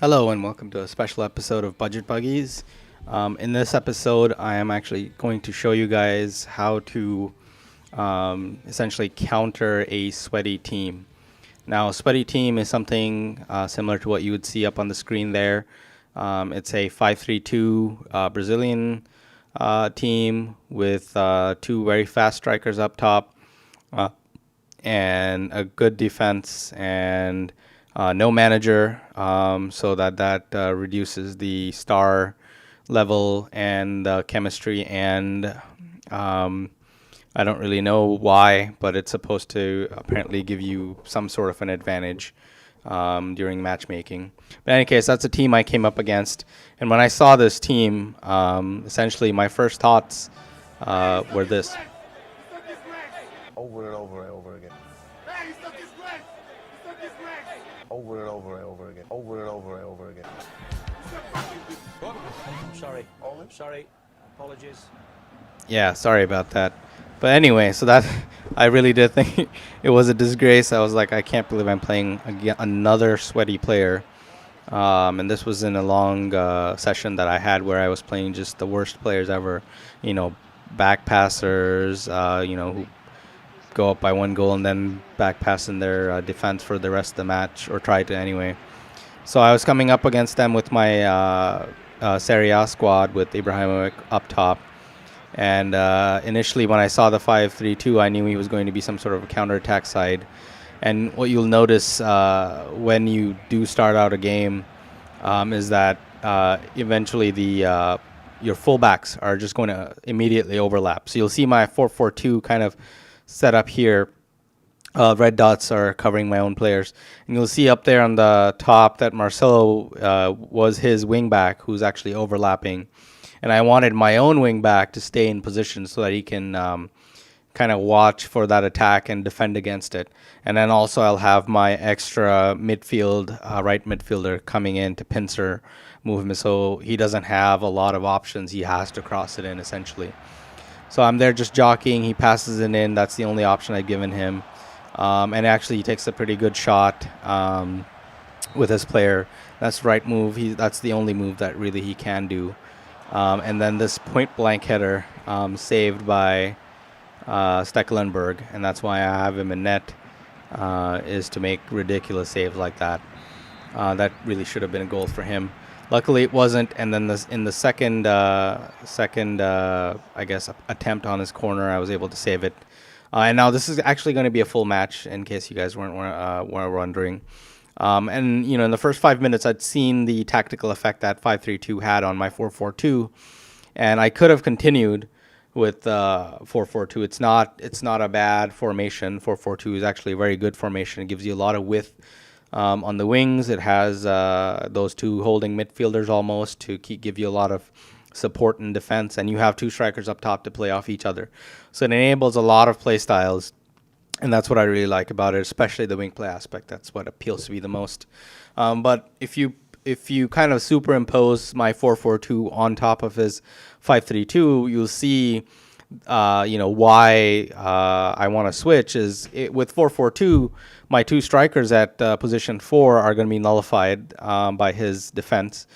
Hello and welcome to a special episode of Budget Buggies. In this episode, I am actually going to show you guys how to essentially counter a sweaty team. Now, a sweaty team is something similar to what you would see up on the screen there. It's a 5-3-2 Brazilian team with two very fast strikers up top and a good defense and no manager, so that reduces the star level and the chemistry. And I don't really know why, but it's supposed to apparently give you some sort of an advantage during matchmaking. But in any case, that's a team I came up against. And when I saw this team, essentially my first thoughts were this. Over and over and over again. Over and over and over again. Over and over and over again. Sorry. Sorry. Apologies. Yeah, sorry about that. But anyway, so that I really did think it was a disgrace. I was like, I can't believe I'm playing another sweaty player. And this was in a long session that I had where I was playing just the worst players ever. Back passers, who go up by one goal and then back pass in their defense for the rest of the match, or try to anyway. So I was coming up against them with my Serie A squad with Ibrahimovic up top. And initially when I saw the 5-3-2, I knew he was going to be some sort of a counterattack side. And what you'll notice when you do start out a game is that eventually your fullbacks are just going to immediately overlap. So you'll see my 4-4-2 kind of set up here. Red dots are covering my own players. And you'll see up there on the top that Marcelo was his wing back who's actually overlapping. And I wanted my own wing back to stay in position so that he can kind of watch for that attack and defend against it. And then also I'll have my extra midfield, right midfielder coming in to pincer movement, so he doesn't have a lot of options. He has to cross it in essentially. So I'm there just jockeying. He passes it in. That's the only option I've given him. And actually he takes a pretty good shot with his player. That's the right move. That's the only move that really he can do. And then this point blank header saved by Stekelenburg, and that's why I have him in net, is to make ridiculous saves like that. That really should have been a goal for him. Luckily it wasn't, and then in the second I guess attempt on his corner, I was able to save it. And now this is actually going to be a full match, in case you guys weren't wondering. And in the first 5 minutes, I'd seen the tactical effect that 5-3-2 had on my 4-4-2, and I could have continued with 4-4-2. It's not a bad formation. 4-4-2 is actually a very good formation. It gives you a lot of width on the wings. It has those two holding midfielders almost to give you a lot of support and defense, and you have two strikers up top to play off each other. So it enables a lot of play styles. And that's what I really like about it, especially the wing play aspect. That's what appeals to me the most. But if you kind of superimpose my 4-4-2 on top of his 5-3-2, you'll see, why I want to switch is with 4-4-2, my two strikers at position 4 are going to be nullified by his defense.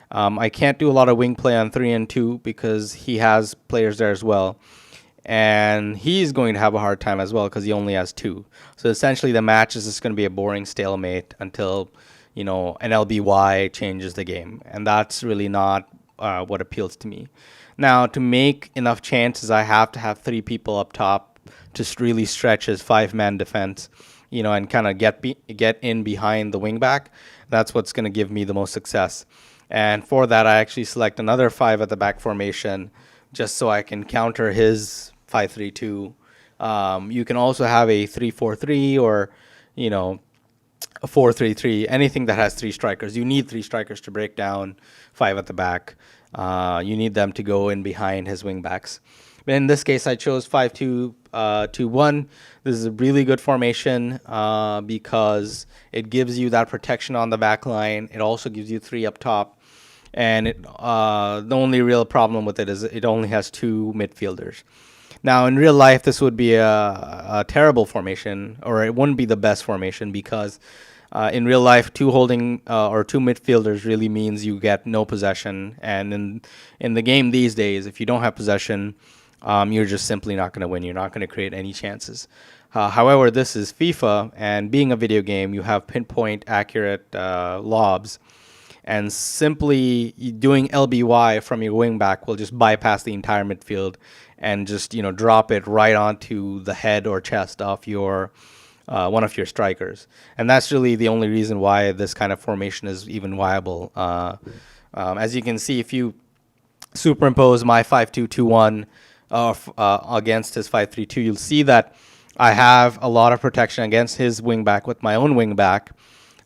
I can't do a lot of wing play on 3 and 2 because he has players there as well. And he's going to have a hard time as well because he only has 2. So essentially the match is just going to be a boring stalemate until, an LBY changes the game. And that's really not what appeals to me. Now, to make enough chances, I have to have 3 people up top to really stretch his 5-man defense, and kind of get in behind the wingback. That's what's going to give me the most success. And for that, I actually select another 5 at the back formation just so I can counter his 5-3-2. You can also have a 3-4-3 or, a 4-3-3, anything that has 3 strikers. You need 3 strikers to break down 5 at the back. You need them to go in behind his wing backs. But in this case, I chose 5-2-2-1. This is a really good formation because it gives you that protection on the back line. It also gives you 3 up top. And the only real problem with it is it only has 2 midfielders. Now, in real life, this would be a terrible formation, or it wouldn't be the best formation because In real life, two holding or two midfielders really means you get no possession. And in the game these days, if you don't have possession, you're just simply not going to win. You're not going to create any chances. However, this is FIFA, and being a video game, you have pinpoint accurate lobs. And simply doing LBY from your wing back will just bypass the entire midfield and just drop it right onto the head or chest of your one of your strikers. And that's really the only reason why this kind of formation is even viable. As you can see, if you superimpose my 5-2-2-1 against his 5-3-2, you'll see that I have a lot of protection against his wing back with my own wing back.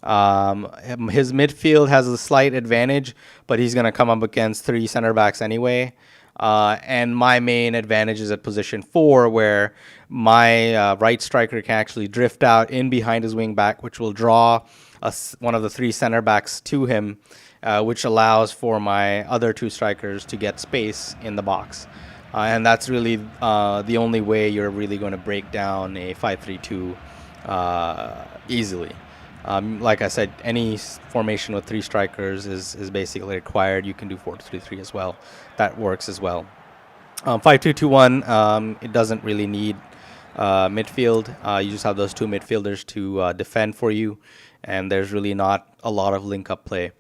His midfield has a slight advantage, but he's going to come up against three center backs anyway. And my main advantage is at position 4, where my right striker can actually drift out in behind his wing back, which will draw one of the three center backs to him, which allows for my other two strikers to get space in the box. And that's really the only way you're really going to break down a 5-3-2 easily. Like I said, any formation with three strikers is basically required. You can do 4-3-3 as well. That works as well. 5-2-2-1, it doesn't really need midfield. You just have those two midfielders to defend for you, and there's really not a lot of link-up play.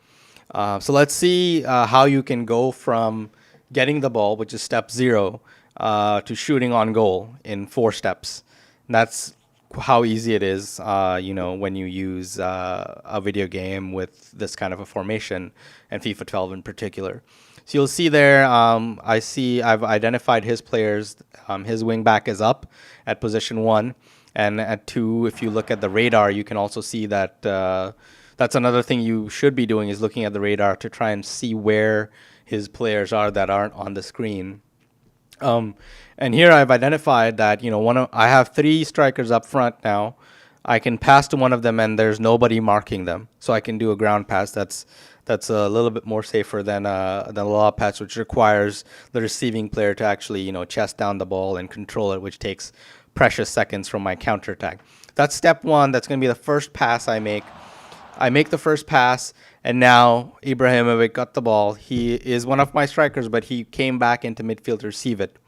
So let's see how you can go from getting the ball, which is step 0, to shooting on goal in 4 steps. And that's how easy it is, when you use a video game with this kind of a formation, and FIFA 12 in particular. So you'll see there, I've identified his players. His wing back is up at position 1, and at 2, if you look at the radar, you can also see that that's another thing you should be doing, is looking at the radar to try and see where his players are that aren't on the screen. And here I've identified that I have 3 strikers up front now. I can pass to one of them and there's nobody marking them, so I can do a ground pass. That's a little bit more safer than a lob pass, which requires the receiving player to actually chest down the ball and control it, which takes precious seconds from my counterattack. That's step 1. That's going to be the first pass I make. I make the first pass, and now Ibrahimovic got the ball. He is one of my strikers, but he came back into midfield to receive it.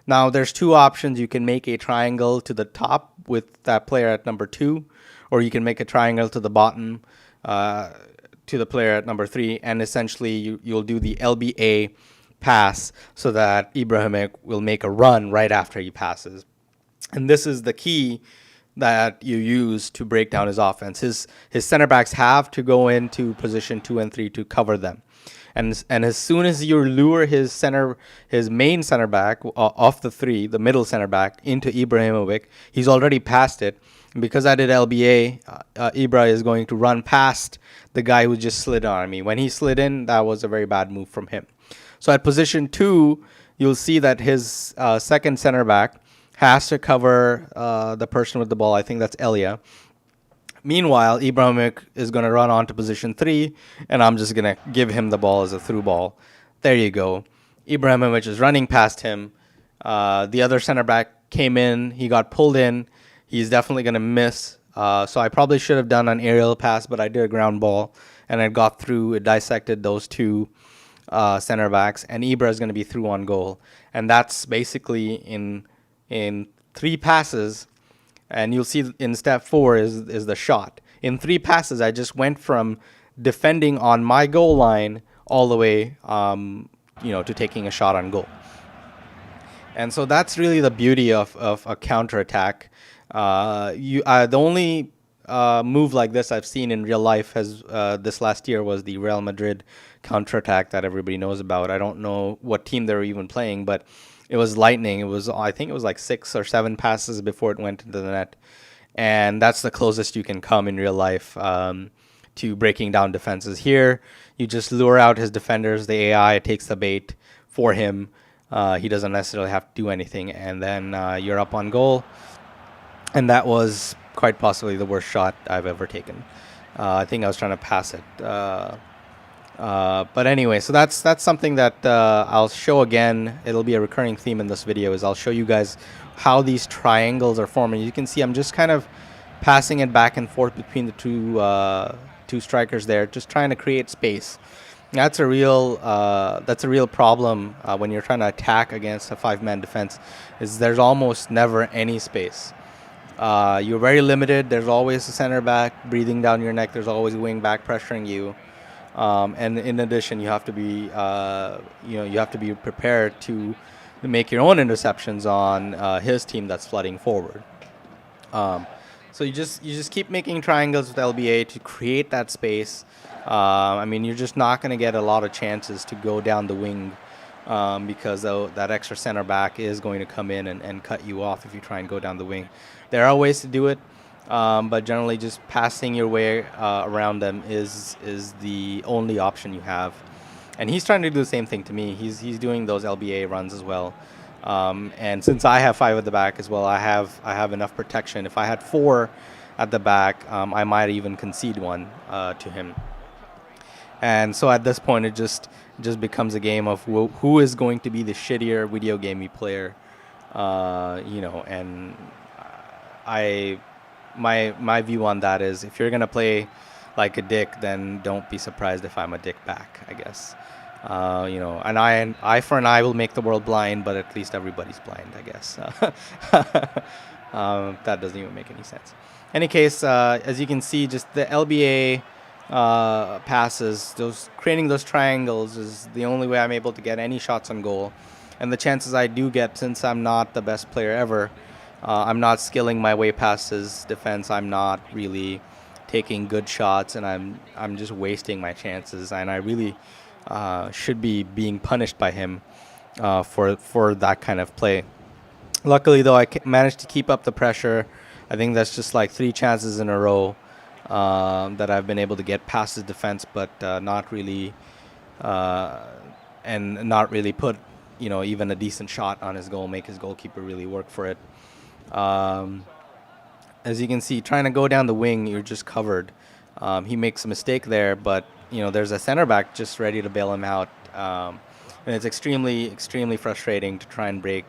Now, there's 2 options. You can make a triangle to the top with that player at number 2, or you can make a triangle to the bottom to the player at number 3, and essentially you'll do the LBA pass so that Ibrahimovic will make a run right after he passes. And this is the key that you use to break down his offense. His center backs have to go into position 2 and 3 to cover them. And as soon as you lure his main center back off the 3, the middle center back, into Ibrahimovic, he's already passed it. And because I did LBA, Ibra is going to run past the guy who just slid on me. When he slid in, that was a very bad move from him. So at position 2, you'll see that his second center back has to cover the person with the ball. I think that's Elia. Meanwhile, Ibrahimovic is going to run on to position 3, and I'm just going to give him the ball as a through ball. There you go. Ibrahimovic is running past him. The other center back came in. He got pulled in. He's definitely going to miss. So I probably should have done an aerial pass, but I did a ground ball, and it got through. It dissected those 2 center backs, and Ibra is going to be through on goal. And that's basically in 3 passes. And you'll see in step 4 is the shot. In 3 passes, I just went from defending on my goal line all the way, to taking a shot on goal. And so that's really the beauty of a counterattack. The only move like this I've seen in real life has this last year was the Real Madrid counterattack that everybody knows about. I don't know what team they were even playing, but it was lightning. I think it was like 6 or 7 passes before it went into the net. And that's the closest you can come in real life to breaking down defenses. Here, you just lure out his defenders. The AI takes the bait for him. He doesn't necessarily have to do anything. And then you're up on goal. And that was quite possibly the worst shot I've ever taken. I think I was trying to pass it. But anyway, so that's something that I'll show again. It'll be a recurring theme in this video, is I'll show you guys how these triangles are forming. You can see I'm just kind of passing it back and forth between the two strikers there, just trying to create space. That's a real problem when you're trying to attack against a 5-man defense. Is there's almost never any space. You're very limited. There's always a center back breathing down your neck. There's always a wing back pressuring you. And in addition, you have to be prepared to make your own interceptions on his team that's flooding forward. So you just keep making triangles with LBA to create that space. I mean, you're just not going to get a lot of chances to go down the wing because that extra center back is going to come in and cut you off if you try and go down the wing. There are ways to do it, but generally just passing your way around them is the only option you have. And he's trying to do the same thing to me. He's doing those LBA runs as well. And since I have 5 at the back as well, I have enough protection. If I had 4 at the back, I might even concede one to him. And so at this point, it just becomes a game of who is going to be the shittier video gamey player, And my view on that is, if you're gonna play like a dick, then don't be surprised if I'm a dick back, I guess. And eye for an eye will make the world blind, but at least everybody's blind, I guess. That doesn't even make any sense. Any case, as you can see, just the LBA passes, creating those triangles is the only way I'm able to get any shots on goal. And the chances I do get, since I'm not the best player ever, I'm not skilling my way past his defense. I'm not really taking good shots, and I'm just wasting my chances. And I really should be being punished by him for that kind of play. Luckily, though, I managed to keep up the pressure. I think that's just like 3 chances in a row that I've been able to get past his defense, but not really put even a decent shot on his goal, make his goalkeeper really work for it. As you can see, trying to go down the wing, you're just covered. He makes a mistake there, but there's a center back just ready to bail him out, and it's extremely frustrating to try and break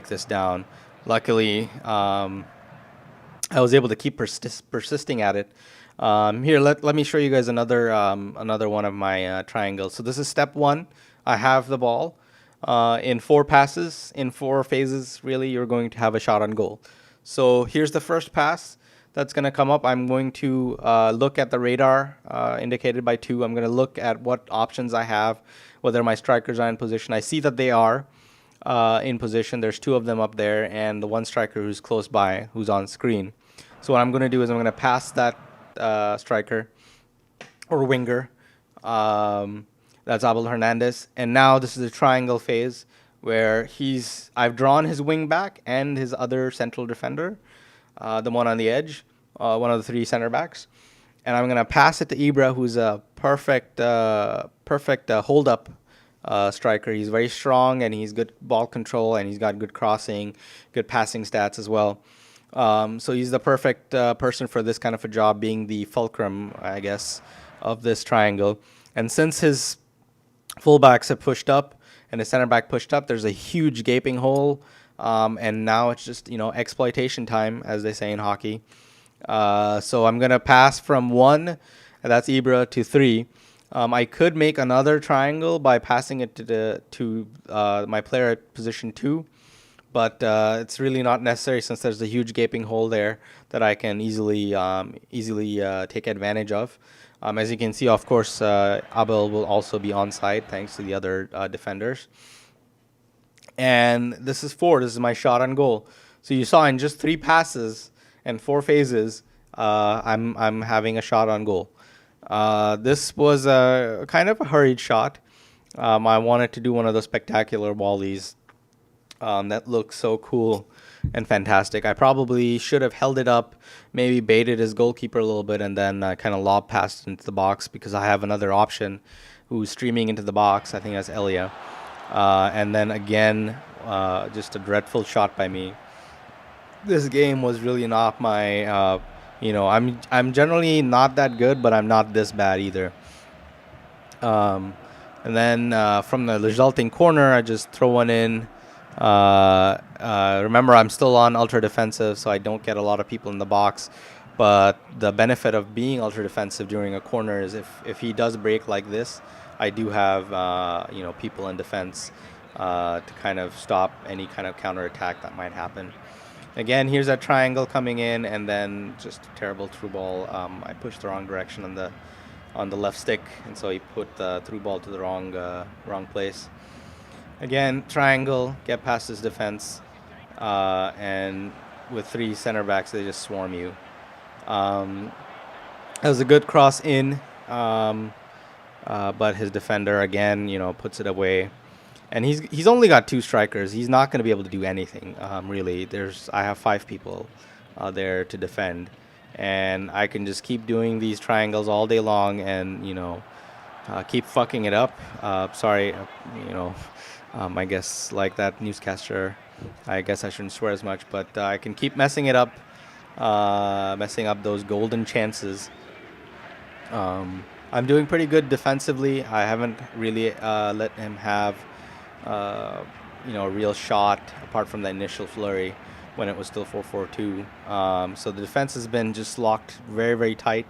this down. Luckily, I was able to keep persisting at it. Here, let me show you guys another one of my triangles. So this is step 1. I have the ball. In 4 passes, in 4 phases, really, you're going to have a shot on goal. So here's the first pass that's going to come up. I'm going to look at the radar indicated by 2. I'm going to look at what options I have, whether my strikers are in position. I see that they are in position. There's 2 of them up there, and the one striker who's close by, who's on screen. So what I'm going to do is I'm going to pass that striker or winger. That's Abel Hernandez. And now this is a triangle phase where I've drawn his wing back and his other central defender, the one on the edge, one of the 3 center backs. And I'm going to pass it to Ibra, who's a perfect hold-up striker. He's very strong, and he's good ball control, and he's got good crossing, good passing stats as well. So he's the perfect person for this kind of a job, being the fulcrum, I guess, of this triangle. And since his fullbacks have pushed up and his center back pushed up, there's a huge gaping hole, and now it's just exploitation time, as they say in hockey. So I'm gonna pass from 1, and that's Ibra, to 3. I could make another triangle by passing it to my player at position 2, but it's really not necessary, since there's a huge gaping hole there that I can easily take advantage of. As you can see, of course, Abel will also be onside thanks to the other defenders. And this is 4. This is my shot on goal. So you saw in just 3 passes and 4 phases, I'm having a shot on goal. This was a kind of a hurried shot. I wanted to do one of those spectacular volleys that looks so cool and fantastic. I probably should have held it up, maybe baited his goalkeeper a little bit, and then kind of lob passed into the box, because I have another option who's streaming into the box. I think that's Elia. And then again, just a dreadful shot by me. This game was really not my, I'm generally not that good, but I'm not this bad either. And then from the resulting corner, I just throw one in. Remember, I'm still on ultra defensive, so I don't get a lot of people in the box. But the benefit of being ultra defensive during a corner is if he does break like this, I do have people in defense to kind of stop any kind of counter attack that might happen. Again, here's that triangle coming in, and then just a terrible through ball. I pushed the wrong direction on the left stick, and so he put the through ball to the wrong place. Again, triangle, get past his defense, and with 3 center backs, they just swarm you. That was a good cross in, but his defender again, puts it away. And he's only got 2 strikers. He's not going to be able to do anything really. I have 5 people there to defend, and I can just keep doing these triangles all day long, and keep fucking it up. Sorry, I guess like that newscaster. I guess I shouldn't swear as much, but I can keep messing it up, messing up those golden chances. I'm doing pretty good defensively. I haven't really let him have, a real shot apart from the initial flurry when it was still 4-4-2. So the defense has been just locked very, very tight.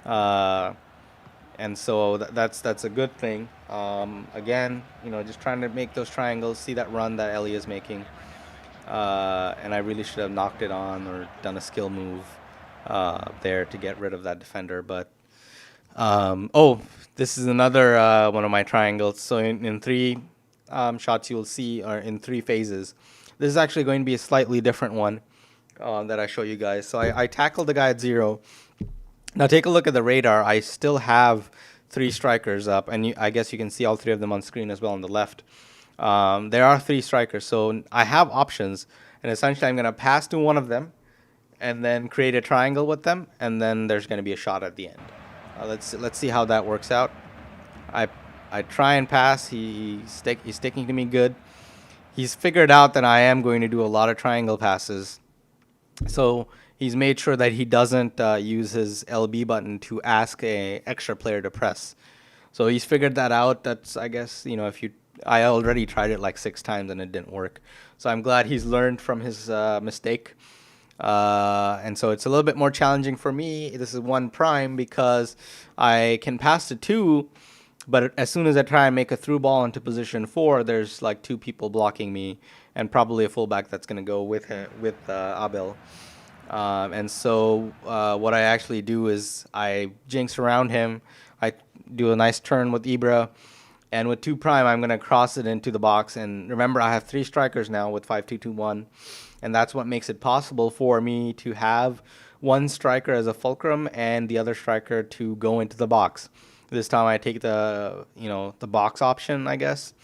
And so that's a good thing. Again, just trying to make those triangles, see that run that Ellie is making. And I really should have knocked it on or done a skill move there to get rid of that defender. But this is another one of my triangles. So in 3 shots, you'll see, or in 3 phases. This is actually going to be a slightly different one that I show you guys. So I tackled the guy at 0. Now take a look at the radar. I still have 3 strikers up, and I guess you can see all 3 of them on screen as well on the left. There are 3 strikers, so I have options, and essentially I'm going to pass to one of them and then create a triangle with them, and then there's going to be a shot at the end. Let's see how that works out. I try and pass. He's sticking to me good. He's figured out that I am going to do a lot of triangle passes, so he's made sure that he doesn't use his LB button to ask a extra player to press. So he's figured that out. That's, I guess, I already tried it like 6 times and it didn't work. So I'm glad he's learned from his mistake. And so it's a little bit more challenging for me. This is 1 prime because I can pass to 2, but as soon as I try and make a through ball into position 4, there's like 2 people blocking me and probably a fullback that's going to go with him, with Abel. And so what I actually do is I jinx around him. I do a nice turn with Ibra. And with 2 prime, I'm going to cross it into the box. And remember, I have 3 strikers now with 5-2-2-1. And that's what makes it possible for me to have 1 striker as a fulcrum and the other striker to go into the box. This time I take the box option, I guess,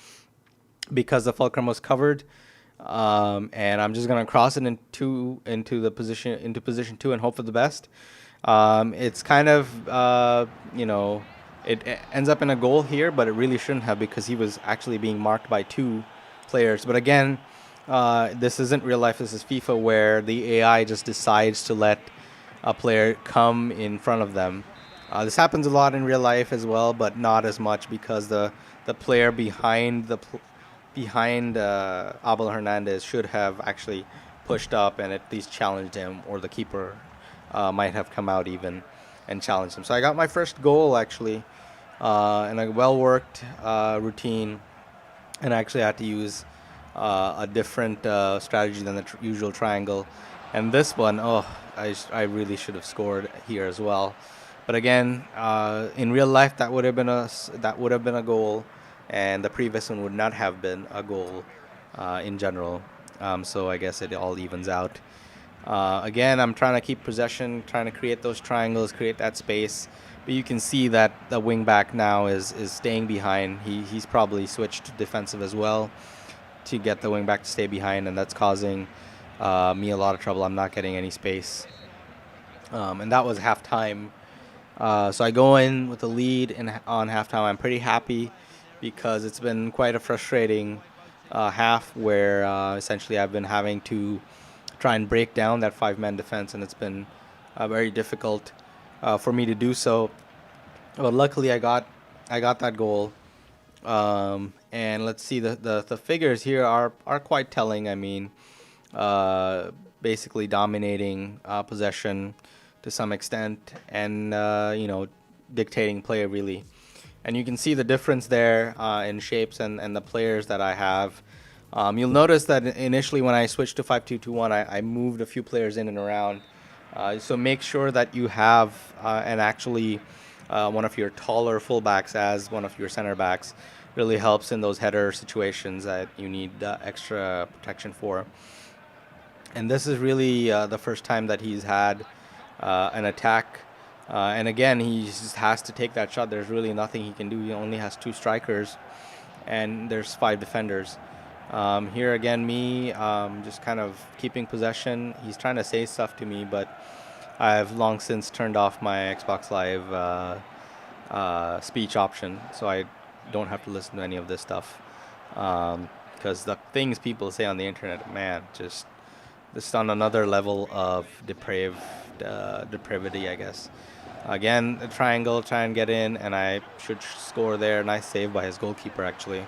because the fulcrum was covered. And I'm just gonna cross it into position 2 and hope for the best. It's kind of it ends up in a goal here, but it really shouldn't have because he was actually being marked by 2 players. But again, this isn't real life. This is FIFA, where the AI just decides to let a player come in front of them. This happens a lot in real life as well, but not as much because the player behind Abel Hernandez should have actually pushed up and at least challenged him, or the keeper might have come out even and challenged him. So I got my first goal actually in a well-worked routine, and I actually had to use a different strategy than the usual triangle. And this one, I really should have scored here as well. But again, in real life, that would have been a goal, and the previous one would not have been a goal in general. So I guess it all evens out. Again, I'm trying to keep possession, trying to create those triangles, create that space. But you can see that the wing back now is staying behind. He's probably switched to defensive as well to get the wing back to stay behind, and that's causing me a lot of trouble. I'm not getting any space. And that was halftime. So I go in with the lead on halftime. I'm pretty happy because it's been quite a frustrating half where essentially I've been having to try and break down that 5-man defense, and it's been very difficult for me to do so. But luckily I got that goal. And let's see, the figures here are quite telling. I mean, basically dominating possession, to some extent, and dictating play really. And you can see the difference there in shapes and the players that I have. You'll notice that initially when I switched to 5-2-2-1, I moved a few players in and around. So make sure that you have and actually one of your taller fullbacks as one of your center backs. Really helps in those header situations that you need extra protection for. And this is really the first time that he's had an attack. And again, he just has to take that shot. There's really nothing he can do. He only has 2 strikers, and there's 5 defenders. Here again, me just kind of keeping possession. He's trying to say stuff to me, but I've long since turned off my Xbox Live speech option, so I don't have to listen to any of this stuff. Because the things people say on the internet, man, just on another level of depravity, I guess. Again, a triangle, try and get in, and I should score there. Nice save by his goalkeeper, actually.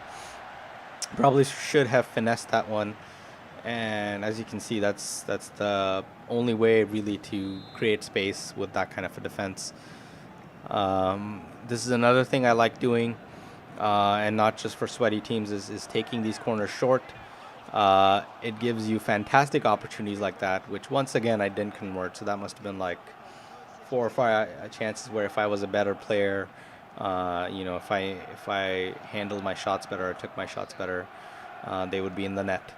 Probably should have finessed that one. And as you can see, that's the only way really to create space with that kind of a defense. This is another thing I like doing, and not just for sweaty teams, is taking these corners short. It gives you fantastic opportunities like that, which once again I didn't convert, so that must have been like 4 or 5 chances where if I was a better player, if I handled my shots better or took my shots better, they would be in the net.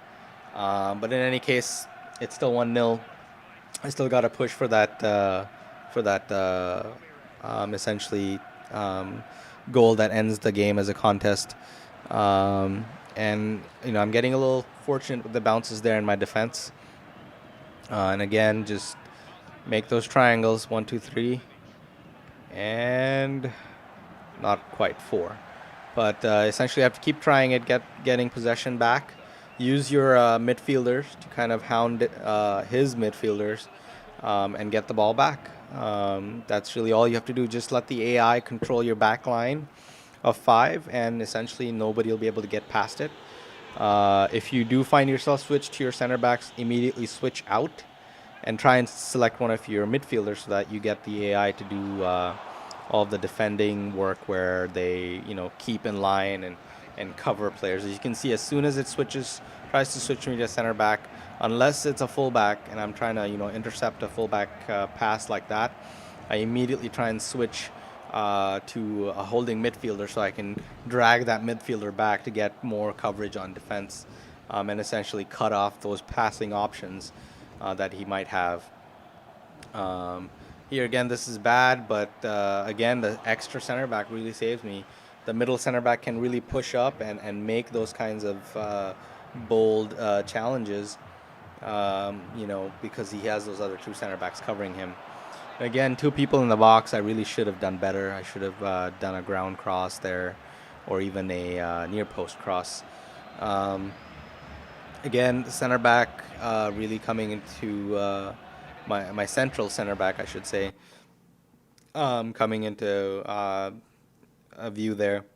But in any case, it's still 1-0. I still got to push for that essentially goal that ends the game as a contest. And I'm getting a little fortunate with the bounces there in my defense. And again, just make those triangles 1, 2, 3, and not quite 4. But essentially, I have to keep trying it, getting possession back. Use your midfielders to kind of hound his midfielders and get the ball back. That's really all you have to do. Just let the AI control your back line of 5, and essentially nobody will be able to get past it. If you do find yourself switched to your center backs, immediately switch out and try and select one of your midfielders so that you get the AI to do all of the defending work where they keep in line and cover players. As you can see, as soon as it tries to switch me to center back, unless it's a fullback and I'm trying to intercept a fullback pass like that, I immediately try and switch to a holding midfielder so I can drag that midfielder back to get more coverage on defense and essentially cut off those passing options that he might have. Here again, this is bad, but again, the extra center back really saves me. The middle center back can really push up and make those kinds of bold challenges, because he has those other 2 center backs covering him. Again, 2 people in the box. I really should have done better. I should have done a ground cross there, or even a near post cross. Again, the center back really coming into my central center back, I should say, coming into a view there.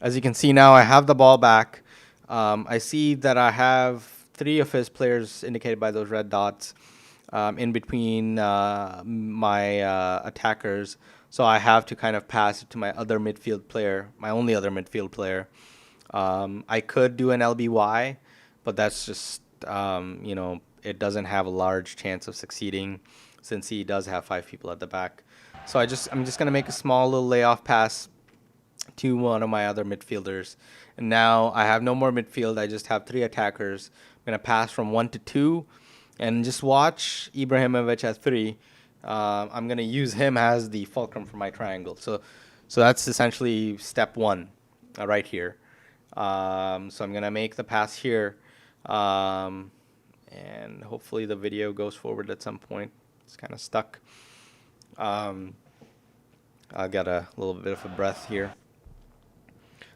As you can see now, I have the ball back. I see that I have 3 of his players indicated by those red dots in between my attackers. So I have to kind of pass it to my other midfield player, my only other midfield player. I could do an LBY, but that's just, it doesn't have a large chance of succeeding since he does have 5 people at the back. So I'm just going to make a small little layoff pass to one of my other midfielders. And now I have no more midfield. I just have 3 attackers. I'm going to pass from 1 to 2 and just watch Ibrahimovic at 3. I'm going to use him as the fulcrum for my triangle. So that's essentially step 1 right here. So I'm going to make the pass here. And hopefully the video goes forward at some point. It's kind of stuck. I got a little bit of a breath here.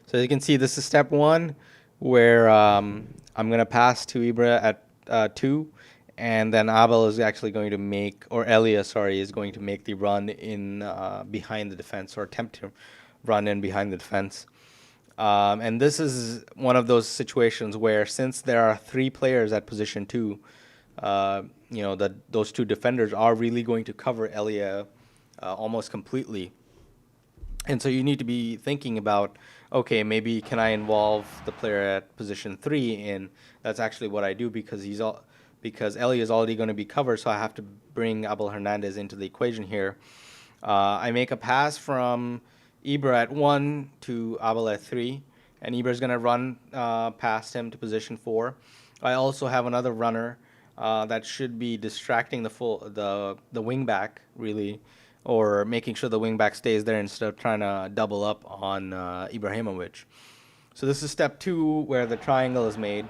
So you can see this is step 1 where I'm going to pass to Ibra at 2. And then Abel is actually going to make, or Elia, sorry, is going to make the run in behind the defense, or attempt to run in behind the defense. And this is one of those situations where, since there are 3 players at position 2, that those two defenders are really going to cover Elia almost completely. And so you need to be thinking about, okay, maybe can I involve the player at position 3? And that's actually what I do, because Elia is already going to be covered, so I have to bring Abel Hernandez into the equation here. I make a pass from Ibra at 1 to Abel at 3, and Ibra's going to run past him to position 4. I also have another runner that should be distracting the wing back, really, or making sure the wing back stays there instead of trying to double up on Ibrahimovic. So this is step 2 where the triangle is made.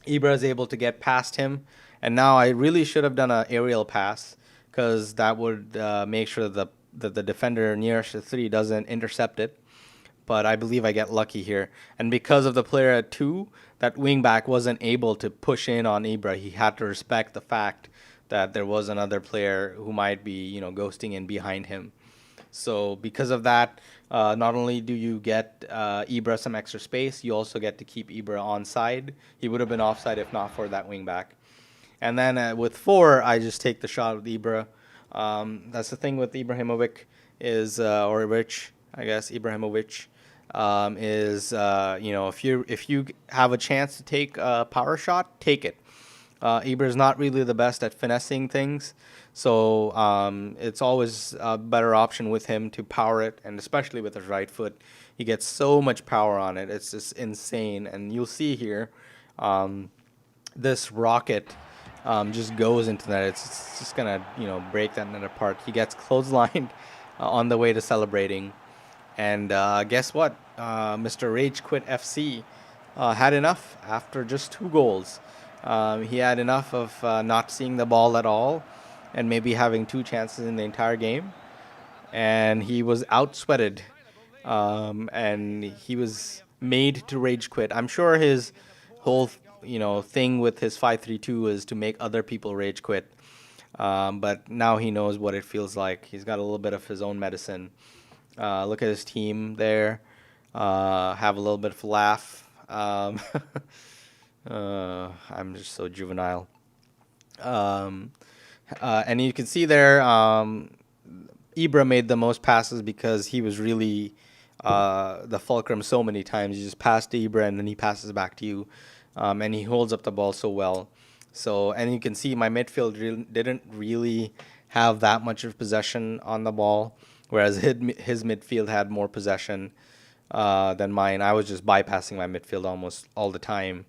Ibra is able to get past him, and now I really should have done an aerial pass, because that would make sure that the defender nearest to 3 doesn't intercept it. But I believe I get lucky here. And because of the player at 2, that wingback wasn't able to push in on Ibra. He had to respect the fact that there was another player who might be, ghosting in behind him. So because of that, not only do you get Ibra some extra space, you also get to keep Ibra onside. He would have been offside if not for that wingback. And then with 4, I just take the shot with Ibra. That's the thing with Ibrahimovic or Rich, I guess, Ibrahimovic, if you have a chance to take a power shot, take it. Ibra is not really the best at finessing things, so it's always a better option with him to power it, and especially with his right foot. He gets so much power on it. It's just insane. And you'll see here, this rocket just goes into that. It's just going to, break that net apart. He gets clotheslined on the way to celebrating. And guess what? Mr. Rage Quit FC had enough after just 2 goals. He had enough of not seeing the ball at all and maybe having 2 chances in the entire game. And he was out-sweated. And he was made to rage quit. I'm sure his whole, thing with his 5-3-2 is to make other people rage quit. But now he knows what it feels like. He's got a little bit of his own medicine. Look at his team there. Have a little bit of a laugh. I'm just so juvenile. And you can see there, Ibra made the most passes because he was really the fulcrum so many times. You just pass to Ibra and then he passes back to you. And he holds up the ball so well. So, and you can see my midfield didn't really have that much of possession on the ball, whereas his midfield had more possession than mine. I was just bypassing my midfield almost all the time.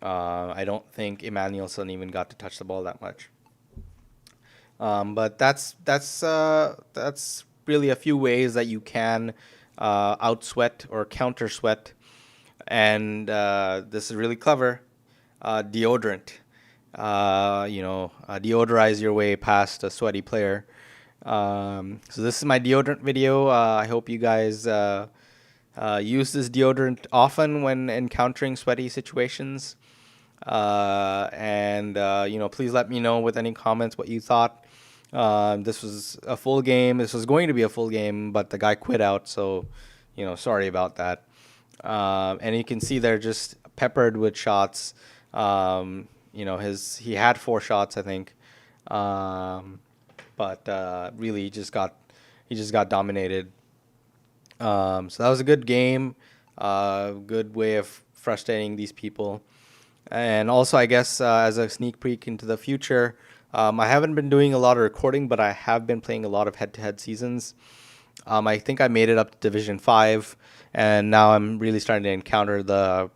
I don't think Emmanuelson even got to touch the ball that much. But that's really a few ways that you can out-sweat or counter-sweat. And this is really clever. Deodorant. Deodorize your way past a sweaty player. So this is my deodorant video. I hope you guys use this deodorant often when encountering sweaty situations. Please let me know with any comments what you thought. This was a full game. This was going to be a full game, but the guy quit out, so sorry about that. And you can see they're just peppered with shots. He had 4 shots, I think, but really he just got dominated. So that was a good game. Good way of frustrating these people. And also, I guess, as a sneak peek into the future, I haven't been doing a lot of recording, but I have been playing a lot of head-to-head seasons. I think I made it up to Division 5, and now I'm really starting to encounter the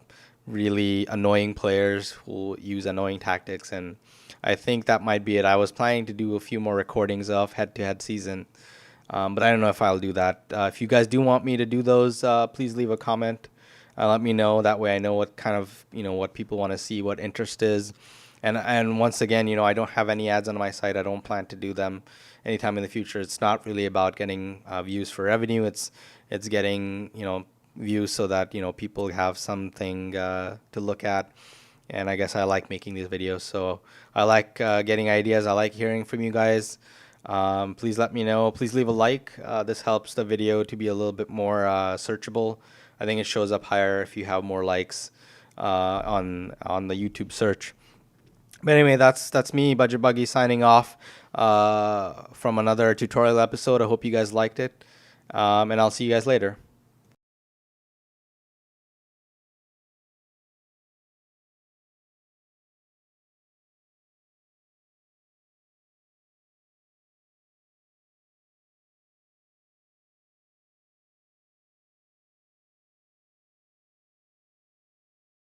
really annoying players who use annoying tactics, and I think that might be it. I was planning to do a few more recordings of head-to-head season, but I don't know if I'll do that. If you guys do want me to do those, please leave a comment. Let me know. That way I know what kind of, what people want to see, what interest is. And once again, I don't have any ads on my site. I don't plan to do them anytime in the future. It's not really about getting views for revenue. It's getting, views so that, people have something to look at. And I guess I like making these videos. So I like getting ideas. I like hearing from you guys. Please let me know. Please leave a like. This helps the video to be a little bit more searchable. I think it shows up higher if you have more likes on the YouTube search. But anyway, that's me, Budget Buggy, signing off from another tutorial episode. I hope you guys liked it, and I'll see you guys later.